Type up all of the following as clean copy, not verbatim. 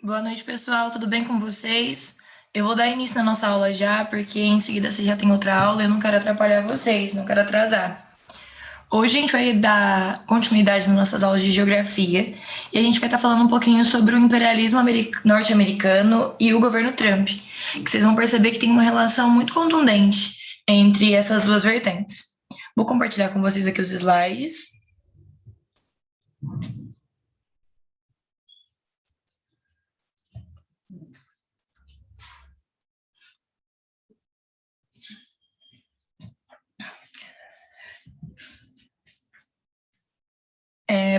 Boa noite, pessoal. Tudo bem com vocês? Eu vou dar início na nossa aula já, porque em seguida você já tem outra aula e eu não quero atrapalhar vocês, não quero atrasar. Hoje a gente vai dar continuidade nas nossas aulas de geografia e a gente vai estar falando um pouquinho sobre o imperialismo norte-americano e o governo Trump, que vocês vão perceber que tem uma relação muito contundente entre essas duas vertentes. Vou compartilhar com vocês aqui os slides.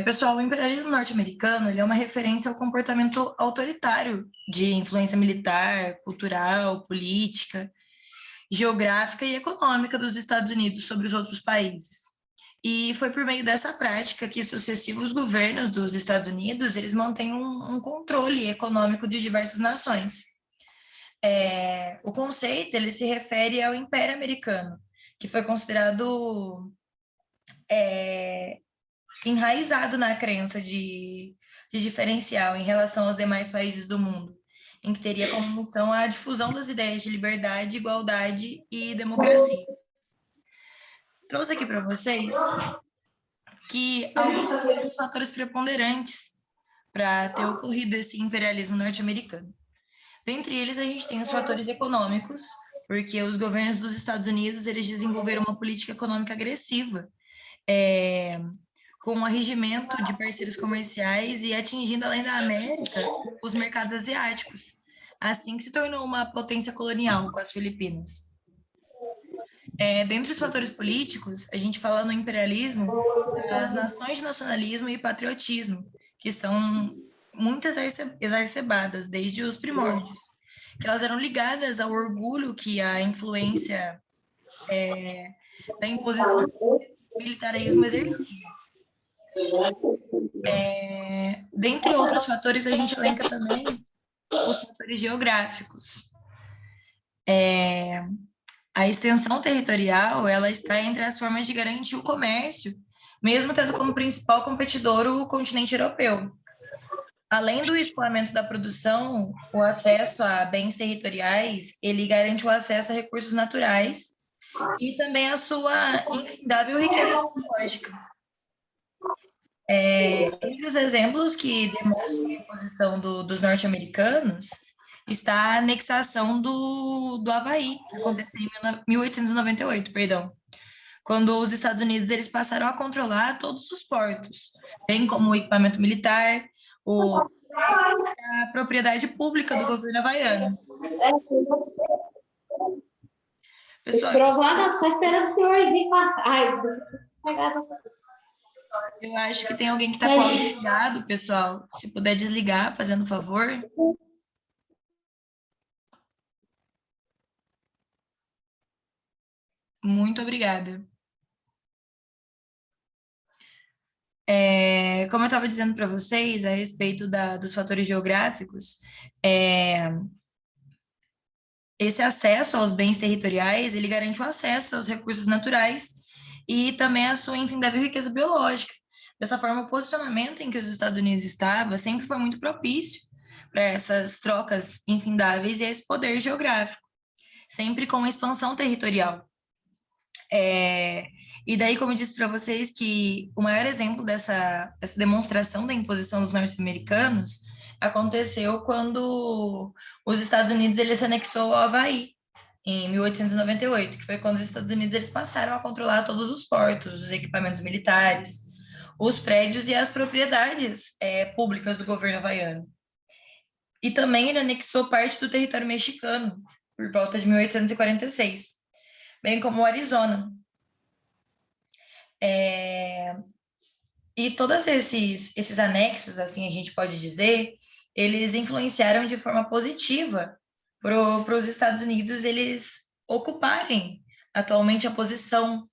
Pessoal, o imperialismo norte-americano ele é uma referência ao comportamento autoritário de influência militar, cultural, política, geográfica e econômica dos Estados Unidos sobre os outros países. E foi por meio dessa prática que sucessivos governos dos Estados Unidos eles mantêm um controle econômico de diversas nações. O conceito ele se refere ao Império Americano, que foi considerado enraizado na crença de diferencial em relação aos demais países do mundo, em que teria como missão a difusão das ideias de liberdade, igualdade e democracia. Trouxe aqui para vocês que alguns são os fatores preponderantes para ter ocorrido esse imperialismo norte-americano. Dentre eles, a gente tem os fatores econômicos, porque os governos dos Estados Unidos eles desenvolveram uma política econômica agressiva, com o arregimento de parceiros comerciais e atingindo, além da América, os mercados asiáticos. Assim que se tornou uma potência colonial com as Filipinas. Dentre os fatores políticos, a gente fala no imperialismo das nações de nacionalismo e patriotismo, que são muito exacerbadas desde os primórdios, que elas eram ligadas ao orgulho que a influência da imposição do militarismo exercia. Dentre outros fatores, a gente elenca também os fatores geográficos. A extensão territorial, ela está entre as formas de garantir o comércio, mesmo tendo como principal competidor o continente europeu. Além do escoamento da produção, o acesso a bens territoriais, ele garante o acesso a recursos naturais e também a sua infindável riqueza tecnológica. Entre os exemplos que demonstram a posição dos norte-americanos está a anexação do Havaí, que aconteceu em 1898, perdão, quando os Estados Unidos eles passaram a controlar todos os portos, bem como o equipamento militar, a propriedade pública do governo havaiano. Pessoal, só esperando o senhorzinho passar. eu acho que tem alguém que está com o áudio ligado, pessoal. Se puder desligar, fazendo favor. Muito obrigada. Como eu estava dizendo para vocês a respeito dos fatores geográficos, esse acesso aos bens territoriais, ele garante o acesso aos recursos naturais e também a sua infindável riqueza biológica. Dessa forma, o posicionamento em que os Estados Unidos estava sempre foi muito propício para essas trocas infindáveis e esse poder geográfico, sempre com expansão territorial. E daí, como eu disse para vocês, que o maior exemplo dessa demonstração da imposição dos norte-americanos aconteceu quando os Estados Unidos ele se anexou ao Havaí, em 1898, que foi quando os Estados Unidos eles passaram a controlar todos os portos, os equipamentos militares, os prédios e as propriedades públicas do governo havaiano. E também ele anexou parte do território mexicano, por volta de 1846, bem como o Arizona. E todos esses anexos, assim a gente pode dizer, eles influenciaram de forma positiva para os Estados Unidos eles ocuparem atualmente a posição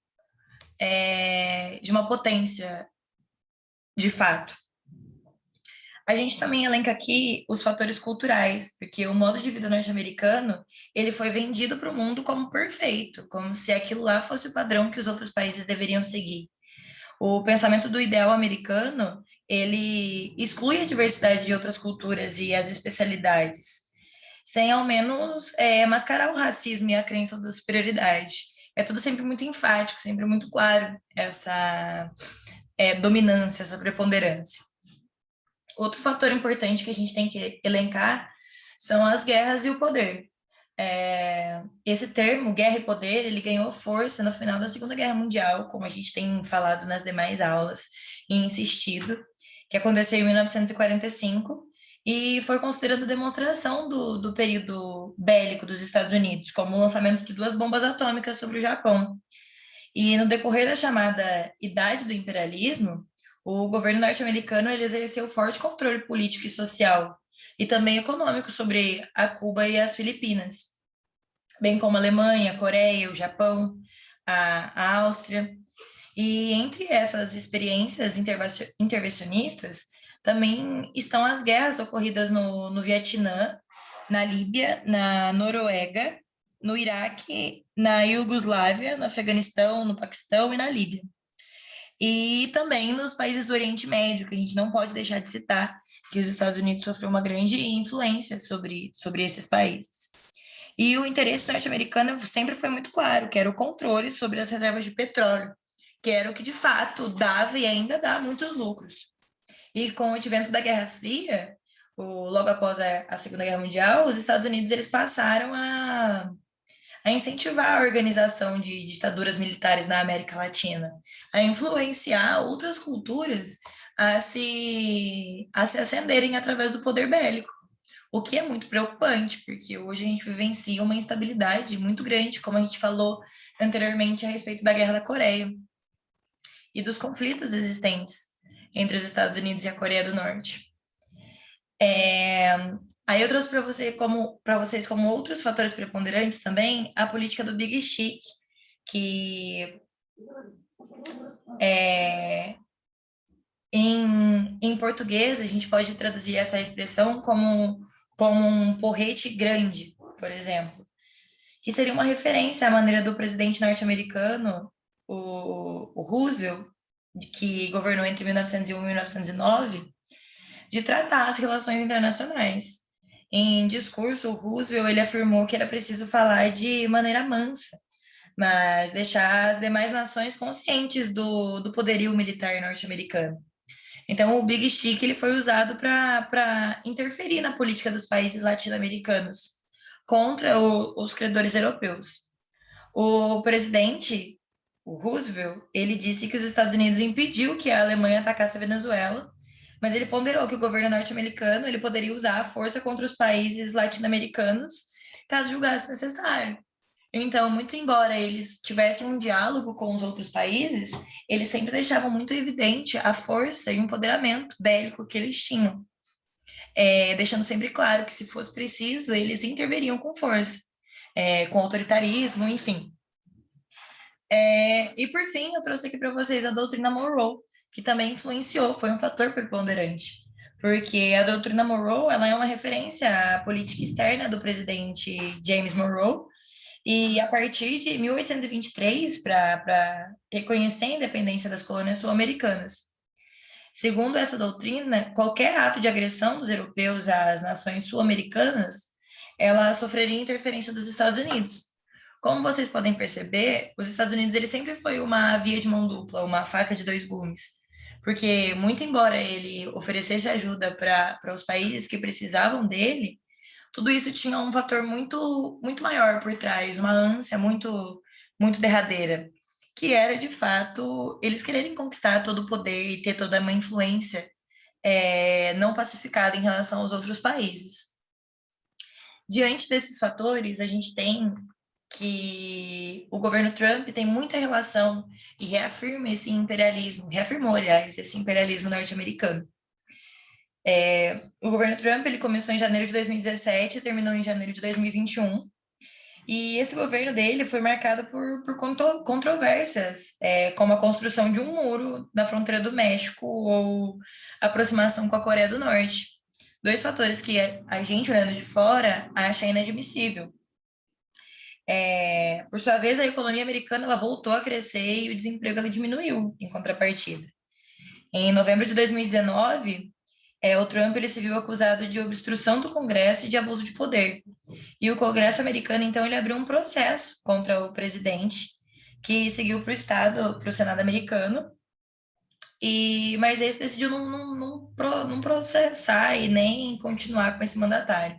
de uma potência de fato. A gente também elenca aqui os fatores culturais, porque o modo de vida norte-americano ele foi vendido para o mundo como perfeito, como se aquilo lá fosse o padrão que os outros países deveriam seguir. O pensamento do ideal americano, ele exclui a diversidade de outras culturas e as especialidades, sem ao menos mascarar o racismo e a crença da superioridade. É tudo sempre muito enfático, sempre muito claro, essa dominância, essa preponderância. Outro fator importante que a gente tem que elencar são as guerras e o poder. Esse termo, guerra e poder, ele ganhou força no final da Segunda Guerra Mundial, como a gente tem falado nas demais aulas e insistido, que aconteceu em 1945, e foi considerado demonstração do período bélico dos Estados Unidos, como o lançamento de 2 bombas atômicas sobre o Japão. E no decorrer da chamada Idade do Imperialismo, o governo norte-americano ele exerceu forte controle político e social, e também econômico sobre a Cuba e as Filipinas, bem como a Alemanha, a Coreia, o Japão, a Áustria. E entre essas experiências intervencionistas, também estão as guerras ocorridas no Vietnã, na Líbia, na Noruega, no Iraque, na Iugoslávia, no Afeganistão, no Paquistão e na Líbia. E também nos países do Oriente Médio, que a gente não pode deixar de citar, que os Estados Unidos sofreu uma grande influência sobre esses países. E o interesse norte-americano sempre foi muito claro, que era o controle sobre as reservas de petróleo, que era o que de fato dava e ainda dá muitos lucros. E com o advento da Guerra Fria, logo após a Segunda Guerra Mundial, os Estados Unidos eles passaram a incentivar a organização de ditaduras militares na América Latina, a influenciar outras culturas a se ascenderem através do poder bélico, o que é muito preocupante, porque hoje a gente vivencia uma instabilidade muito grande, como a gente falou anteriormente a respeito da Guerra da Coreia e dos conflitos existentes entre os Estados Unidos e a Coreia do Norte. Aí eu trouxe para vocês como outros fatores preponderantes também a política do Big Chic, que em português a gente pode traduzir essa expressão como um porrete grande, por exemplo, que seria uma referência à maneira do presidente norte-americano, o Roosevelt, que governou entre 1901 e 1909, de tratar as relações internacionais. Em discurso, o Roosevelt ele afirmou que era preciso falar de maneira mansa, mas deixar as demais nações conscientes do poderio militar norte-americano. Então, o Big Chic ele foi usado para interferir na política dos países latino-americanos contra os credores europeus. O presidente, o Roosevelt, ele disse que os Estados Unidos impediu que a Alemanha atacasse a Venezuela, mas ele ponderou que o governo norte-americano ele poderia usar a força contra os países latino-americanos caso julgasse necessário. Então, muito embora eles tivessem um diálogo com os outros países, eles sempre deixavam muito evidente a força e o empoderamento bélico que eles tinham, deixando sempre claro que, se fosse preciso, eles interveriam com força, com autoritarismo, enfim. E, por fim, eu trouxe aqui para vocês a doutrina Monroe, que também influenciou, foi um fator preponderante, porque a doutrina Monroe ela é uma referência à política externa do presidente James Monroe, e a partir de 1823, para reconhecer a independência das colônias sul-americanas. Segundo essa doutrina, qualquer ato de agressão dos europeus às nações sul-americanas, ela sofreria interferência dos Estados Unidos. Como vocês podem perceber, os Estados Unidos ele sempre foi uma via de mão dupla, uma faca de 2 gumes, porque muito embora ele oferecesse ajuda para os países que precisavam dele, tudo isso tinha um fator muito, muito maior por trás, uma ânsia muito, muito derradeira, que era, de fato, eles quererem conquistar todo o poder e ter toda uma influência não pacificada em relação aos outros países. Diante desses fatores, a gente tem que o governo Trump tem muita relação e reafirma esse imperialismo, reafirmou, aliás, esse imperialismo norte-americano. O governo Trump ele começou em janeiro de 2017 e terminou em janeiro de 2021. E esse governo dele foi marcado por controvérsias, como a construção de um muro na fronteira do México ou a aproximação com a Coreia do Norte. 2 fatores que a gente, olhando de fora, acha inadmissível. Por sua vez, a economia americana ela voltou a crescer e o desemprego ela diminuiu em contrapartida. Em novembro de 2019, o Trump ele se viu acusado de obstrução do Congresso e de abuso de poder. E o Congresso americano, então, ele abriu um processo contra o presidente, que seguiu para o Senado americano, mas esse decidiu não processar e nem continuar com esse mandatário.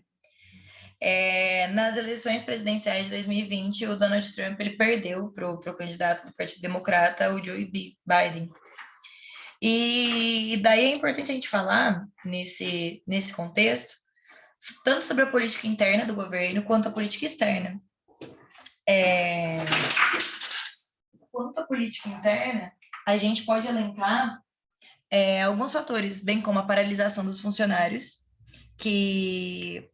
Nas eleições presidenciais de 2020, o Donald Trump ele perdeu para o candidato do Partido Democrata, o Joe Biden. E daí é importante a gente falar, nesse contexto, tanto sobre a política interna do governo, quanto a política externa. Quanto à política interna, a gente pode elencar alguns fatores, bem como a paralisação dos funcionários, que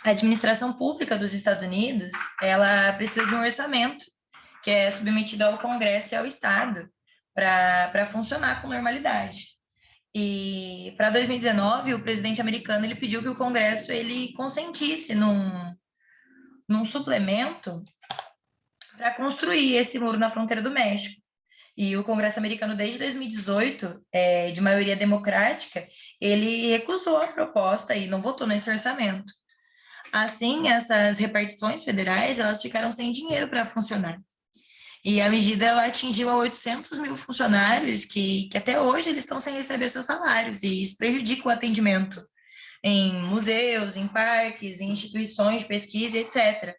a administração pública dos Estados Unidos, ela precisa de um orçamento que é submetido ao Congresso e ao Estado para funcionar com normalidade. E para 2019, o presidente americano ele pediu que o Congresso ele consentisse num suplemento para construir esse muro na fronteira do México. E o Congresso americano, desde 2018, de maioria democrática, ele recusou a proposta e não votou nesse orçamento. Assim, essas repartições federais, elas ficaram sem dinheiro para funcionar. E a medida ela atingiu a 800 mil funcionários que até hoje eles estão sem receber seus salários, e isso prejudica o atendimento em museus, em parques, em instituições de pesquisa, etc.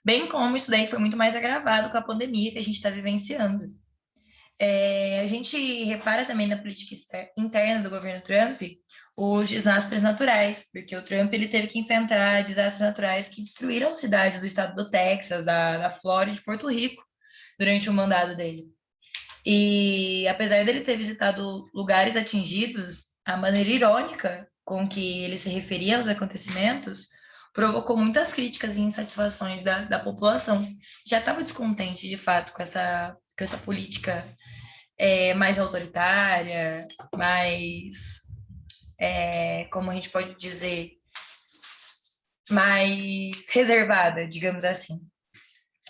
Bem como isso daí foi muito mais agravado com a pandemia que a gente está vivenciando. A gente repara também na política interna do governo Trump os desastres naturais, porque o Trump ele teve que enfrentar desastres naturais que destruíram cidades do estado do Texas, da Flórida e de Porto Rico durante o mandato dele. E apesar dele ter visitado lugares atingidos, a maneira irônica com que ele se referia aos acontecimentos provocou muitas críticas e insatisfações da população. Já estava descontente, de fato, com essa política mais autoritária, mais, como a gente pode dizer, mais reservada, digamos assim.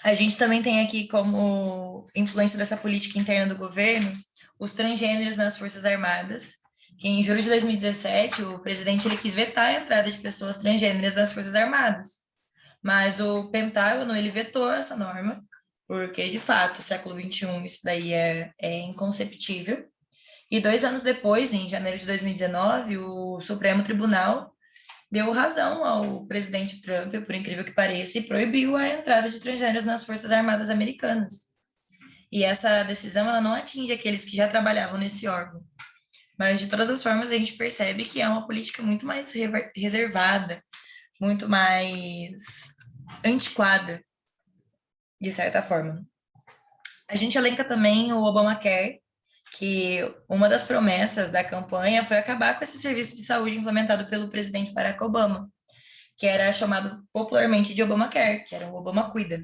A gente também tem aqui como influência dessa política interna do governo os transgêneros nas Forças Armadas, que em julho de 2017 o presidente ele quis vetar a entrada de pessoas transgêneras nas Forças Armadas, mas o Pentágono ele vetou essa norma, porque de fato, século XXI, isso daí é inconceptível. E 2 anos depois, em janeiro de 2019, o Supremo Tribunal deu razão ao presidente Trump, por incrível que pareça, e proibiu a entrada de transgêneros nas Forças Armadas americanas. E essa decisão ela não atinge aqueles que já trabalhavam nesse órgão. Mas, de todas as formas, a gente percebe que é uma política muito mais reservada, muito mais antiquada, de certa forma. A gente elenca também o Obamacare, que uma das promessas da campanha foi acabar com esse serviço de saúde implementado pelo presidente Barack Obama, que era chamado popularmente de Obamacare, que era o Obama Cuida.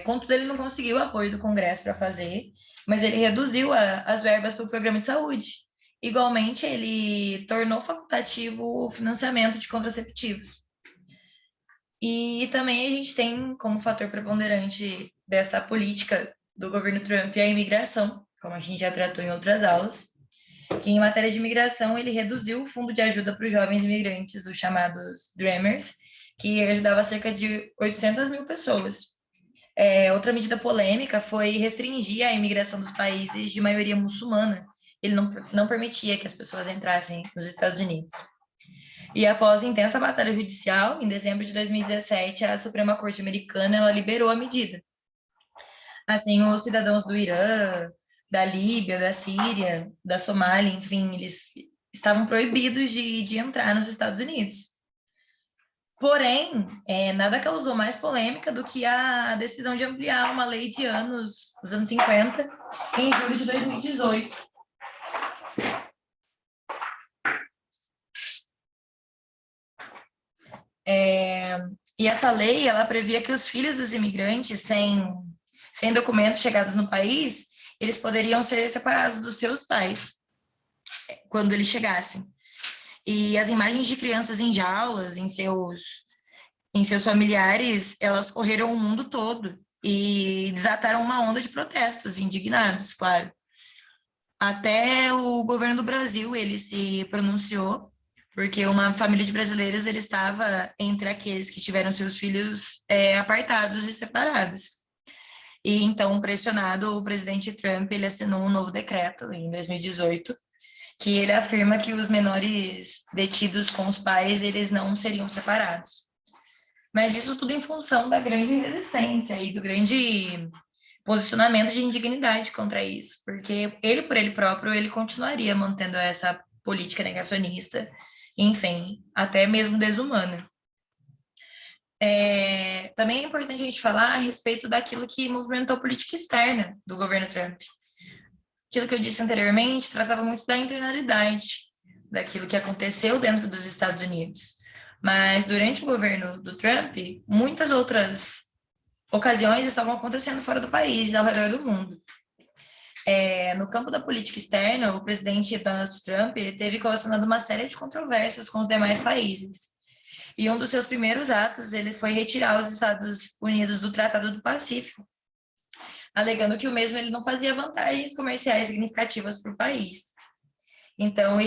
Contudo, ele não conseguiu o apoio do Congresso para fazer, mas ele reduziu as verbas para o programa de saúde. Igualmente, ele tornou facultativo o financiamento de contraceptivos. E também a gente tem como fator preponderante dessa política do governo Trump a imigração, como a gente já tratou em outras aulas, que em matéria de imigração ele reduziu o fundo de ajuda para os jovens imigrantes, os chamados Dreamers, que ajudava cerca de 800 mil pessoas. Outra medida polêmica foi restringir a imigração dos países de maioria muçulmana. Ele não permitia que as pessoas entrassem nos Estados Unidos. E após intensa batalha judicial, em dezembro de 2017, a Suprema Corte Americana ela liberou a medida. Assim, os cidadãos do Irã, da Líbia, da Síria, da Somália, enfim, eles estavam proibidos de entrar nos Estados Unidos. Porém, nada causou mais polêmica do que a decisão de ampliar uma lei dos anos 50, em julho de 2018. E essa lei, ela previa que os filhos dos imigrantes sem documentos chegados no país, eles poderiam ser separados dos seus pais quando eles chegassem. E as imagens de crianças em jaulas, em em seus familiares, elas correram o mundo todo e desataram uma onda de protestos indignados, claro. Até o governo do Brasil, ele se pronunciou, porque uma família de brasileiros, ele estava entre aqueles que tiveram seus filhos apartados e separados. E então, pressionado, o presidente Trump, ele assinou um novo decreto em 2018, que ele afirma que os menores detidos com os pais, eles não seriam separados. Mas isso tudo em função da grande resistência e do grande posicionamento de indignidade contra isso, porque ele, por ele próprio, ele continuaria mantendo essa política negacionista, enfim, até mesmo desumana. Também é importante a gente falar a respeito daquilo que movimentou a política externa do governo Trump. Aquilo que eu disse anteriormente tratava muito da internalidade, daquilo que aconteceu dentro dos Estados Unidos. Mas durante o governo do Trump, muitas outras ocasiões estavam acontecendo fora do país e ao redor do mundo. No campo da política externa, o presidente Donald Trump ele teve causando uma série de controvérsias com os demais países. E um dos seus primeiros atos ele foi retirar os Estados Unidos do Tratado do Pacífico, alegando que o mesmo ele não fazia vantagens comerciais significativas para o país. Então,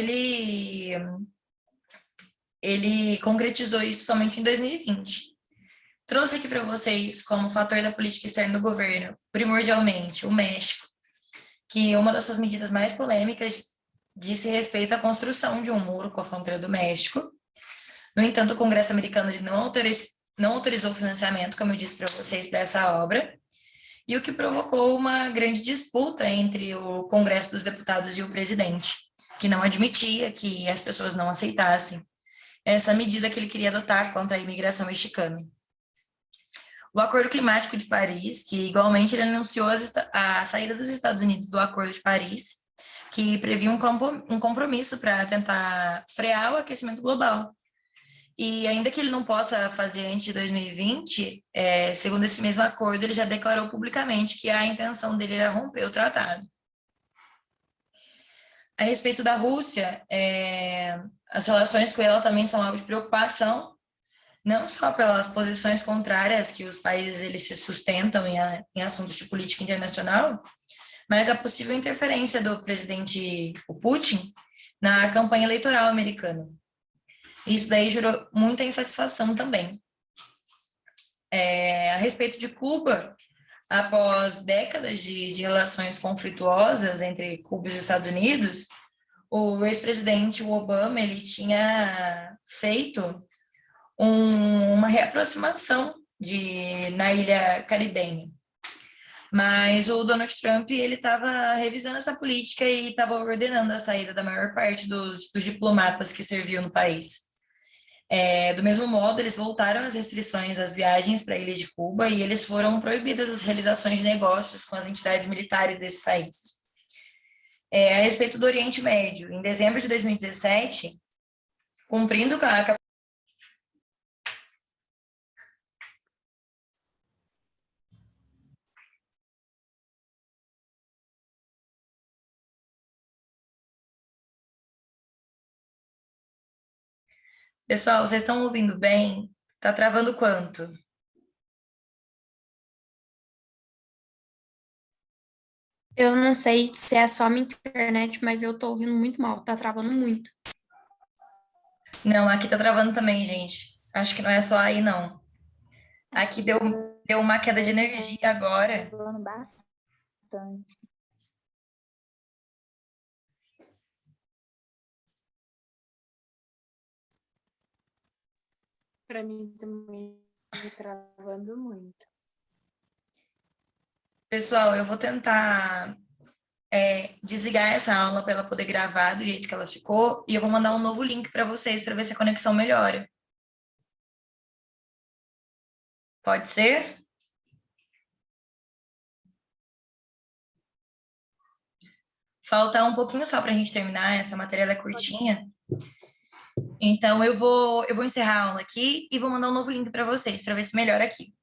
ele concretizou isso somente em 2020. Trouxe aqui para vocês, como fator da política externa do governo, primordialmente, o México, que uma das suas medidas mais polêmicas disse respeito à construção de um muro com a fronteira do México. No entanto, o Congresso americano ele não autorizou o financiamento, como eu disse para vocês, para essa obra, e o que provocou uma grande disputa entre o Congresso dos Deputados e o presidente, que não admitia que as pessoas não aceitassem essa medida que ele queria adotar contra a imigração mexicana. O Acordo Climático de Paris, que igualmente ele anunciou a saída dos Estados Unidos do Acordo de Paris, que previa um compromisso para tentar frear o aquecimento global. E ainda que ele não possa fazer antes de 2020, segundo esse mesmo acordo, ele já declarou publicamente que a intenção dele era romper o tratado. A respeito da Rússia, as relações com ela também são alvo de preocupação, não só pelas posições contrárias que os países eles se sustentam em assuntos de política internacional, mas a possível interferência do presidente Putin na campanha eleitoral americana. Isso daí gerou muita insatisfação também. A respeito de Cuba, após décadas de relações conflituosas entre Cuba e os Estados Unidos, o ex-presidente Obama ele tinha feito uma reaproximação na ilha caribenha. Mas o Donald Trump ele estava revisando essa política e estava ordenando a saída da maior parte dos diplomatas que serviam no país. Do mesmo modo, eles voltaram as restrições às viagens para a ilha de Cuba e eles foram proibidas as realizações de negócios com as entidades militares desse país. A respeito do Oriente Médio, em dezembro de 2017, cumprindo a Pessoal, vocês estão ouvindo bem? Tá travando quanto? Eu não sei se é só a minha internet, mas eu tô ouvindo muito mal, tá travando muito. Não, aqui tá travando também, gente. Acho que não é só aí, não. Aqui deu uma queda de energia agora. Falando bastante. Para mim também tá travando muito. Pessoal, eu vou tentar desligar essa aula para ela poder gravar do jeito que ela ficou e eu vou mandar um novo link para vocês para ver se a conexão melhora. Pode ser? Falta um pouquinho só para a gente terminar, essa matéria ela é curtinha. Então, eu vou encerrar a aula aqui e vou mandar um novo link para vocês, para ver se melhora aqui.